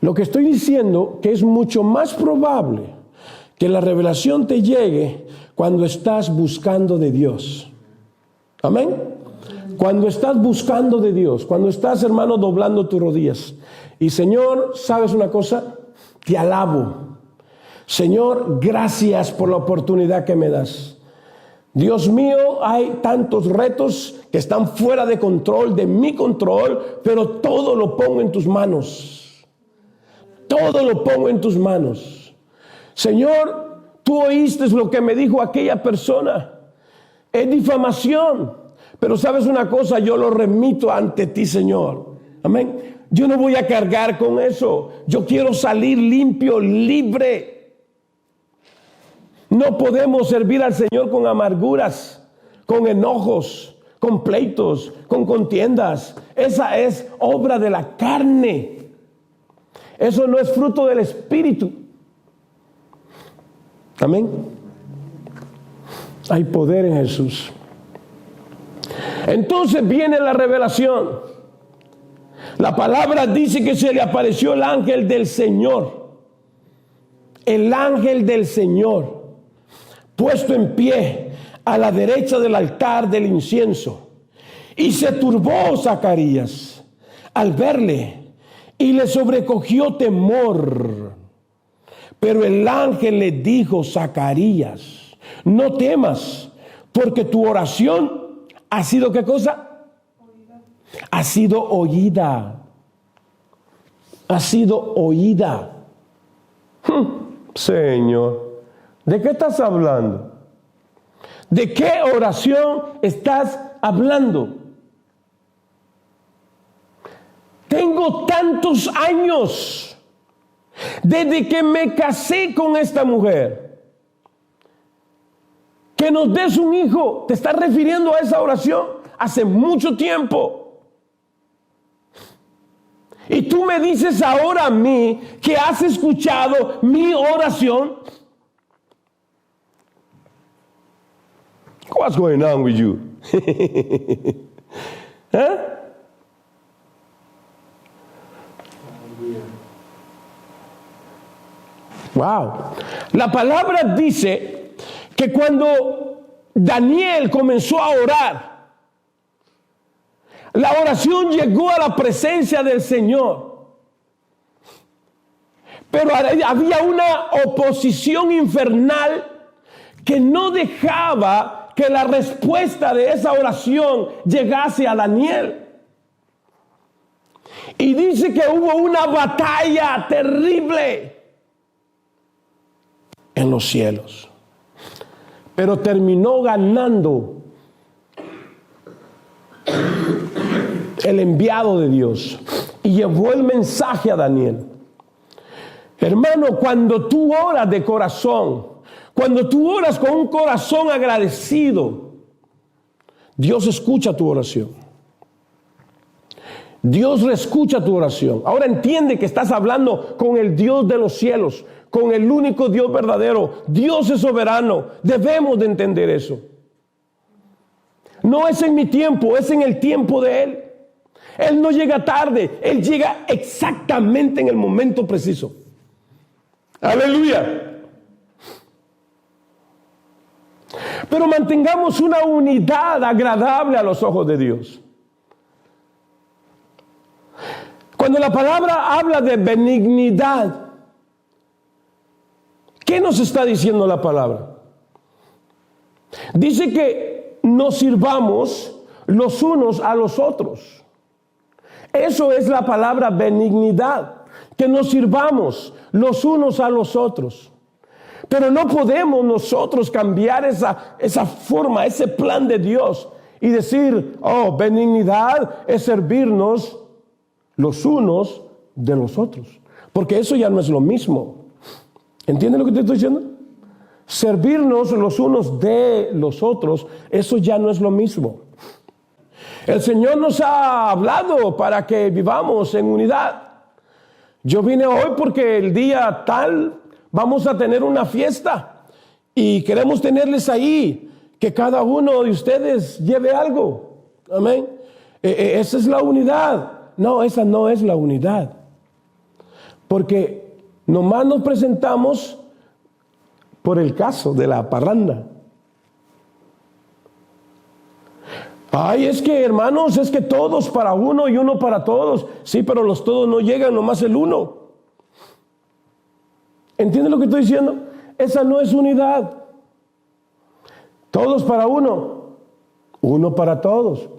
Lo que estoy diciendo que es mucho más probable que la revelación te llegue cuando estás buscando de Dios. Amén. Cuando estás buscando de Dios, cuando estás, hermano, doblando tus rodillas. Y Señor, ¿sabes una cosa? Te alabo. Señor, gracias por la oportunidad que me das. Dios mío, hay tantos retos que están fuera de control, de mi control, pero todo lo pongo en tus manos. Todo lo pongo en tus manos. Señor, tú oíste lo que me dijo aquella persona. Es difamación. Pero sabes una cosa, yo lo remito ante ti, Señor. Amén. Yo no voy a cargar con eso. Yo quiero salir limpio, libre. No podemos servir al Señor con amarguras, con enojos, con pleitos, con contiendas. Esa es obra de la carne. Eso no es fruto del Espíritu. Amén. Hay poder en Jesús. Entonces viene la revelación. La palabra dice que se le apareció el ángel del Señor. El ángel del Señor, puesto en pie a la derecha del altar del incienso. Y se turbó Zacarías al verle y le sobrecogió temor. Pero el ángel le dijo: Zacarías, no temas, porque tu oración ha sido, ¿qué cosa? Ha sido oída. Ha sido oída. Señor, ¿de qué estás hablando? ¿De qué oración estás hablando? Tengo tantos años desde que me casé con esta mujer. que nos des un hijo. ¿Te estás refiriendo a esa oración? Hace mucho tiempo. Y tú me dices ahora a mí que has escuchado mi oración. What's going on with you? ¿Eh? Wow. La palabra dice que cuando Daniel comenzó a orar, la oración llegó a la presencia del Señor. Pero había una oposición infernal que no dejaba que la respuesta de esa oración llegase a Daniel. Y dice que hubo una batalla terrible en los cielos. Pero terminó ganando el enviado de Dios y llevó el mensaje a Daniel. Hermano, cuando tú oras de corazón, cuando tú oras con un corazón agradecido, Dios escucha tu oración. Dios escucha tu oración. Ahora entiende que estás hablando con el Dios de los cielos, con el único Dios verdadero. Dios es soberano. Debemos de entender eso. No es en mi tiempo, es en el tiempo de Él. Él no llega tarde, Él llega exactamente en el momento preciso. Aleluya. Pero mantengamos una unidad agradable a los ojos de Dios. Cuando la palabra habla de benignidad, ¿qué nos está diciendo la palabra? Dice que nos sirvamos los unos a los otros. Eso es la palabra benignidad, que nos sirvamos los unos a los otros. Pero no podemos nosotros cambiar esa forma, ese plan de Dios y decir, oh, benignidad es servirnos los unos de los otros. Porque eso ya no es lo mismo. ¿Entienden lo que te estoy diciendo? Servirnos los unos de los otros, eso ya no es lo mismo. El Señor nos ha hablado para que vivamos en unidad. Yo vine hoy porque el día tal vamos a tener una fiesta y queremos tenerles ahí, que cada uno de ustedes lleve algo. Amén. Esa es la unidad. No, esa no es la unidad. Porque nomás nos presentamos por el caso de la parranda. Ay, es que hermanos, es que todos para uno y uno para todos. Sí, pero los todos no llegan, nomás el uno. ¿Entienden lo que estoy diciendo? Esa no es unidad. Todos para uno, uno para todos.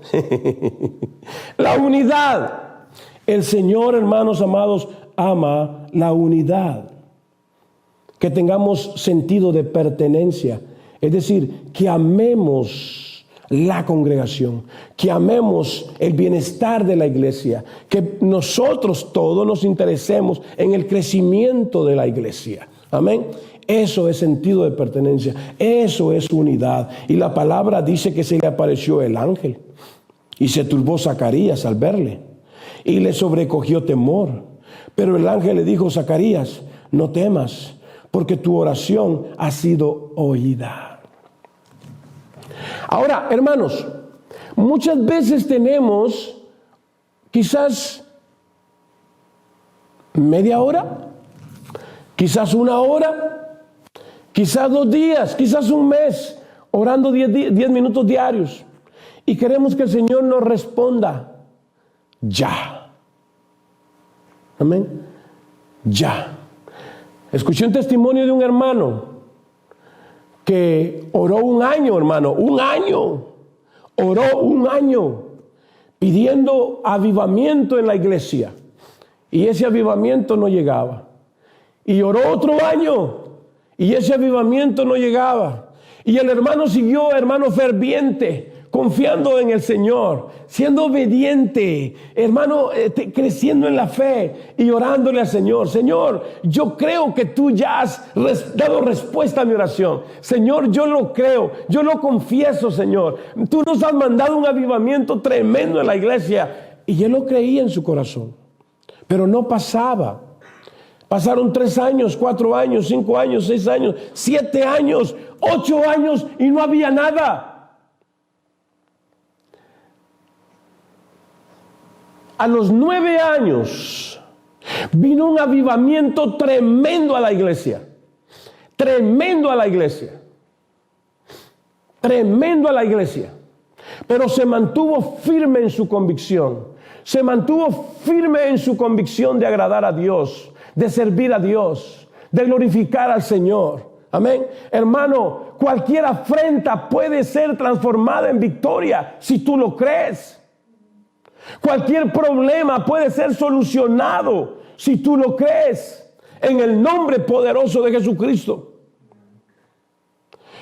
La unidad. El Señor, hermanos amados, ama la unidad. Que tengamos sentido de pertenencia. Es decir, que amemos la congregación, que amemos el bienestar de la iglesia, que nosotros todos nos interesemos en el crecimiento de la iglesia. Amén. Eso es sentido de pertenencia, eso es unidad. Y la palabra dice que se le apareció el ángel y se turbó Zacarías al verle y le sobrecogió temor. Pero el ángel le dijo: Zacarías, no temas, porque tu oración ha sido oída. Ahora, hermanos, muchas veces tenemos quizás media hora, quizás una hora, quizás 2 días, quizás un mes, orando 10 minutos diarios. Y queremos que el Señor nos responda ya. Amén. Ya. Escuché un testimonio de un hermano que oró 1 año, hermano, 1 año. Oró 1 año pidiendo avivamiento en la iglesia. Y ese avivamiento no llegaba. Y oró otro año y ese avivamiento no llegaba. Y el hermano siguió, hermano, ferviente, confiando en el Señor, siendo obediente, hermano, creciendo en la fe y orándole al Señor. Señor, yo creo que tú ya has dado respuesta a mi oración. Señor, yo lo creo, yo lo confieso, Señor. Tú nos has mandado un avivamiento tremendo en la iglesia. Y él lo creía en su corazón, pero no pasaba. Pasaron 3 años, 4 años, 5 años, 6 años, 7 años, 8 años y no había nada. A los 9 años vino un avivamiento tremendo a la iglesia. Tremendo a la iglesia. Tremendo a la iglesia. Pero se mantuvo firme en su convicción. Se mantuvo firme en su convicción de agradar a Dios, de servir a Dios, de glorificar al Señor. Amén. Hermano, cualquier afrenta puede ser transformada en victoria si tú lo crees. Cualquier problema puede ser solucionado si tú lo crees, en el nombre poderoso de Jesucristo.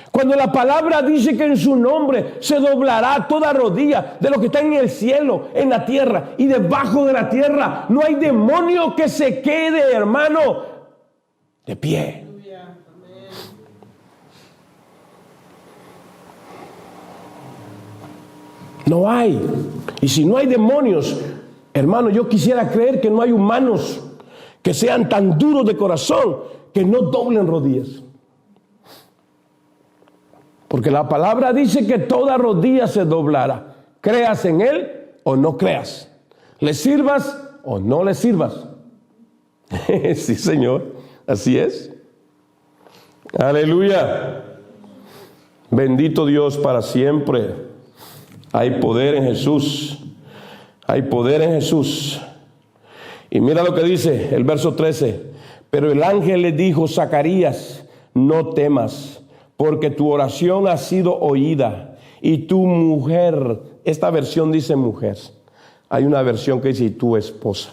Cuando la palabra dice que en su nombre se doblará toda rodilla de lo que está en el cielo, en la tierra y debajo de la tierra, no hay demonio que se quede, hermano, de pie. No hay. Y si no hay demonios, hermano, yo quisiera creer que no hay humanos que sean tan duros de corazón que no doblen rodillas. Porque la palabra dice que toda rodilla se doblará. Creas en Él o no creas. Le sirvas o no le sirvas. Sí, Señor. Así es. Aleluya. Bendito Dios para siempre. Hay poder en Jesús. Hay poder en Jesús. Y mira lo que dice el verso 13. Pero el ángel le dijo: Zacarías, no temas, porque tu oración ha sido oída, y tu mujer, esta versión dice mujer, hay una versión que dice y tu esposa,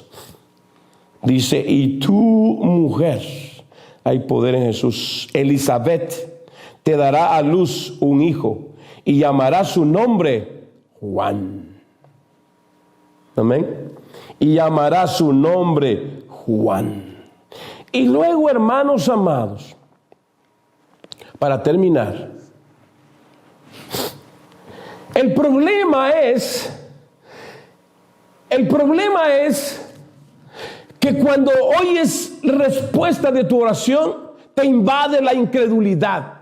dice y tu mujer, hay poder en Jesús, Elizabeth, te dará a luz un hijo, y llamará su nombre Juan. Amén. Y llamará su nombre Juan. Y luego, hermanos amados, para terminar, el problema es que cuando oyes respuesta de tu oración, te invade la incredulidad.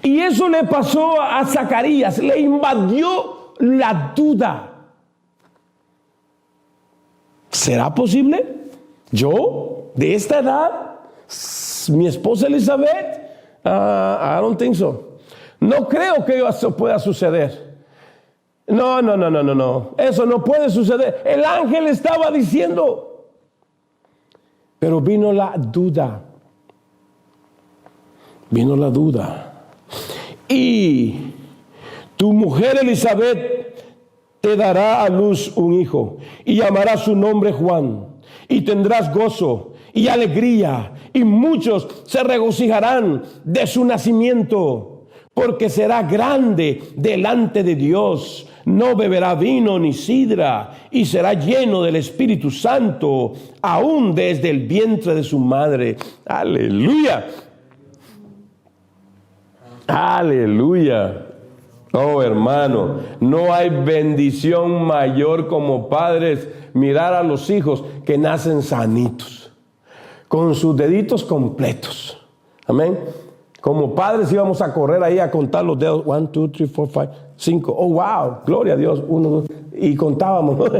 Y eso le pasó a Zacarías, le invadió la duda. ¿Será posible? ¿Yo, de esta edad? Mi esposa Elizabeth, I don't think so. No creo que eso pueda suceder. No. Eso no puede suceder. El ángel estaba diciendo. Pero vino la duda. Vino la duda. Y tu mujer Elizabeth te dará a luz un hijo. Y llamará su nombre Juan. Y tendrás gozo y alegría, y muchos se regocijarán de su nacimiento, porque será grande delante de Dios. No beberá vino ni sidra, y será lleno del Espíritu Santo, aún desde el vientre de su madre. Aleluya. Aleluya. Oh, hermano, no hay bendición mayor como padres mirar a los hijos que nacen sanitos, con sus deditos completos. Amén. Como padres íbamos a correr ahí a contar los dedos. 1, 2, 3, 4, 5, 5. Oh, wow. Gloria a Dios. 1, 2. Y contábamos.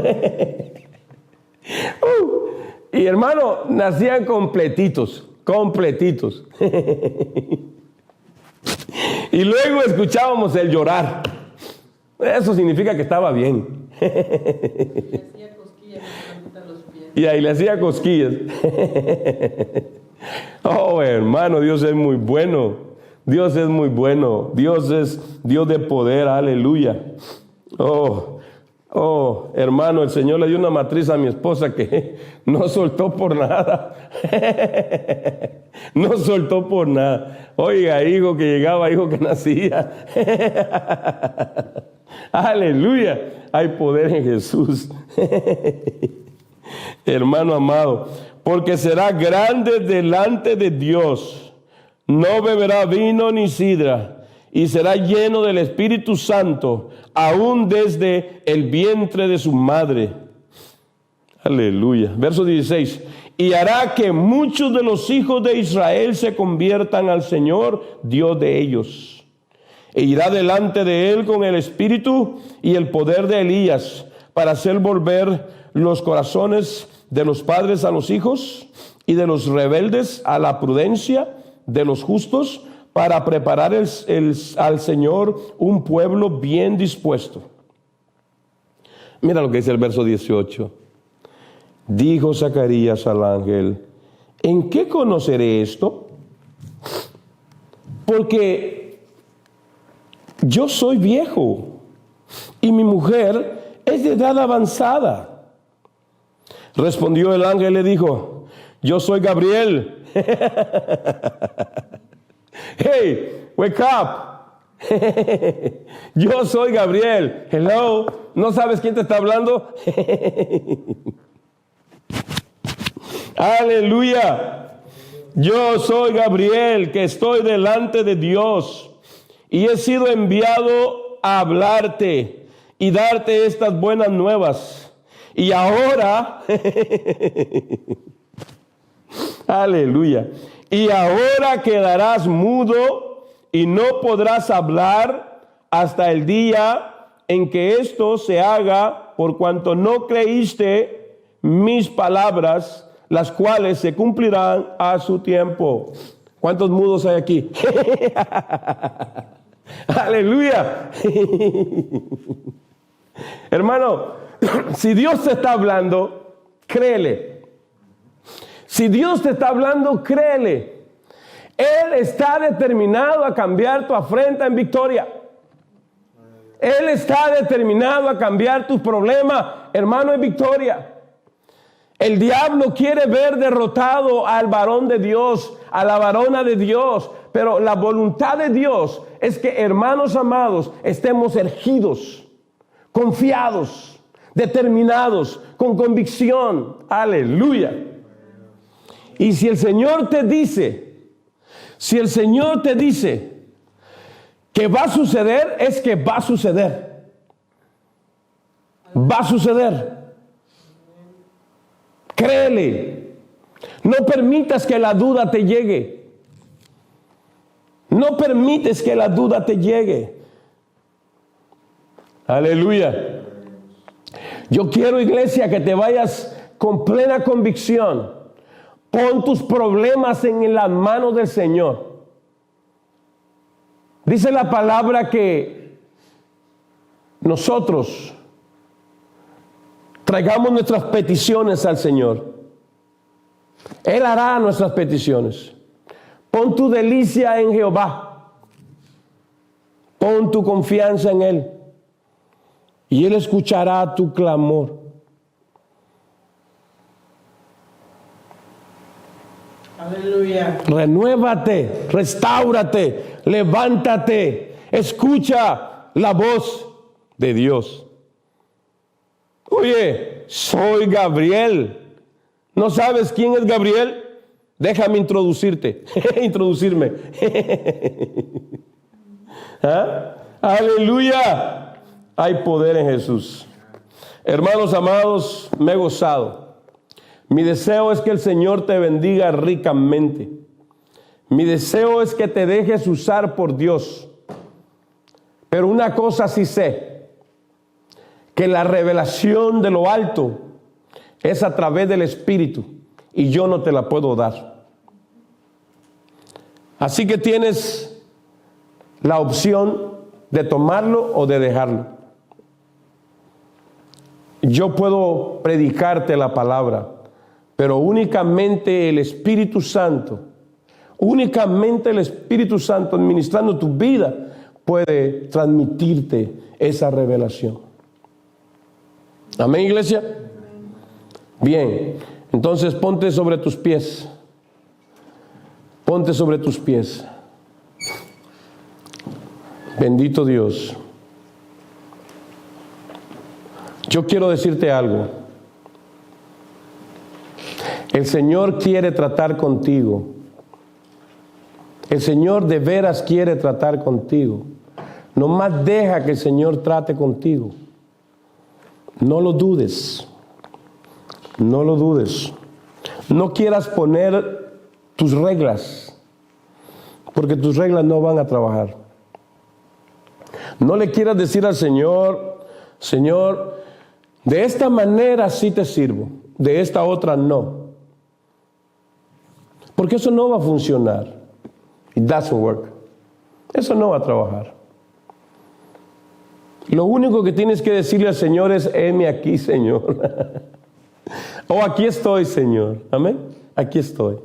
Y hermano, nacían completitos. Completitos. Y luego escuchábamos el llorar. Eso significa que estaba bien. Y ahí le hacía cosquillas. Oh, hermano, Dios es muy bueno. Dios es muy bueno. Dios es Dios de poder. Aleluya. Oh, Oh, hermano, el Señor le dio una matriz a mi esposa que no soltó por nada. No soltó por nada. Oiga, hijo que llegaba, hijo que nacía. Aleluya. Hay poder en Jesús. Hermano amado, porque será grande delante de Dios. No beberá vino ni sidra, y será lleno del Espíritu Santo, aún desde el vientre de su madre. Aleluya. Verso 16. Y hará que muchos de los hijos de Israel se conviertan al Señor, Dios de ellos. E irá delante de él con el espíritu y el poder de Elías, para hacer volver los corazones de los padres a los hijos, y de los rebeldes a la prudencia de los justos, para preparar al Señor un pueblo bien dispuesto. Mira lo que dice el verso 18. Dijo Zacarías al ángel: ¿en qué conoceré esto? Porque yo soy viejo y mi mujer es de edad avanzada. Respondió el ángel y le dijo: yo soy Gabriel. Hey, wake up. Yo soy Gabriel. Hello. ¿No sabes quién te está hablando? Aleluya. Yo soy Gabriel, que estoy delante de Dios, y he sido enviado a hablarte y darte estas buenas nuevas. Y ahora, aleluya, y ahora quedarás mudo y no podrás hablar hasta el día en que esto se haga, por cuanto no creíste mis palabras, las cuales se cumplirán a su tiempo. ¿Cuántos mudos hay aquí? Aleluya. Hermano, si Dios te está hablando, créele. Si Dios te está hablando, créele. Él está determinado a cambiar tu afrenta en victoria. Él está determinado a cambiar tus problemas, hermano, en victoria. El diablo quiere ver derrotado al varón de Dios, a la varona de Dios, pero la voluntad de Dios es que, hermanos amados, estemos erguidos, confiados, determinados, con convicción. Aleluya. Y si el Señor te dice que va a suceder, es que va a suceder. Va a suceder. Créele. No permitas que la duda te llegue. No permites que la duda te llegue. Aleluya. Yo quiero, iglesia, que te vayas con plena convicción. Pon tus problemas en las manos del Señor. Dice la palabra que nosotros traigamos nuestras peticiones al Señor. Él hará nuestras peticiones. Pon tu delicia en Jehová. Pon tu confianza en Él. Y Él escuchará tu clamor.
Aleluya.
Renuévate, restáurate, levántate, escucha la voz de Dios. Oye, soy Gabriel. ¿No sabes quién es Gabriel? Déjame introducirme. ¿Ah? Aleluya. Hay poder en Jesús. Hermanos amados, me he gozado. Mi deseo es que el Señor te bendiga ricamente. Mi deseo es que te dejes usar por Dios. Pero una cosa sí sé, que la revelación de lo alto es a través del Espíritu, y yo no te la puedo dar. Así que tienes la opción de tomarlo o de dejarlo. Yo puedo predicarte la palabra, pero únicamente el Espíritu Santo administrando tu vida puede transmitirte esa revelación. Amén, iglesia. Bien, entonces ponte sobre tus pies. Ponte sobre tus pies. Bendito Dios. Yo quiero decirte algo. El Señor quiere tratar contigo. El Señor de veras quiere tratar contigo. Nomás deja que el Señor trate contigo. No lo dudes. No lo dudes. No quieras poner tus reglas, porque tus reglas no van a trabajar. No le quieras decir al Señor, Señor, de esta manera sí te sirvo, de esta otra no. Porque eso no va a funcionar. It doesn't work. Eso no va a trabajar. Lo único que tienes que decirle al Señor es, heme aquí, Señor. Oh, aquí estoy, Señor. Amén. Aquí estoy.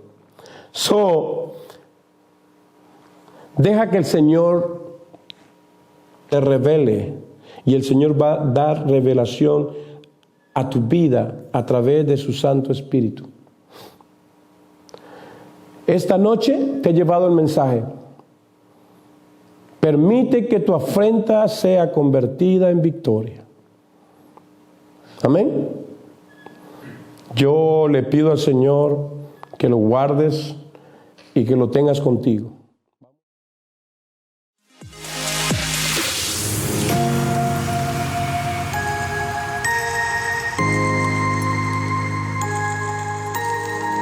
Deja que el Señor te revele, y el Señor va a dar revelación a tu vida a través de su Santo Espíritu. Esta noche te he llevado el mensaje. Permite que tu afrenta sea convertida en victoria. Amén. Yo le pido al Señor que lo guardes y que lo tengas contigo.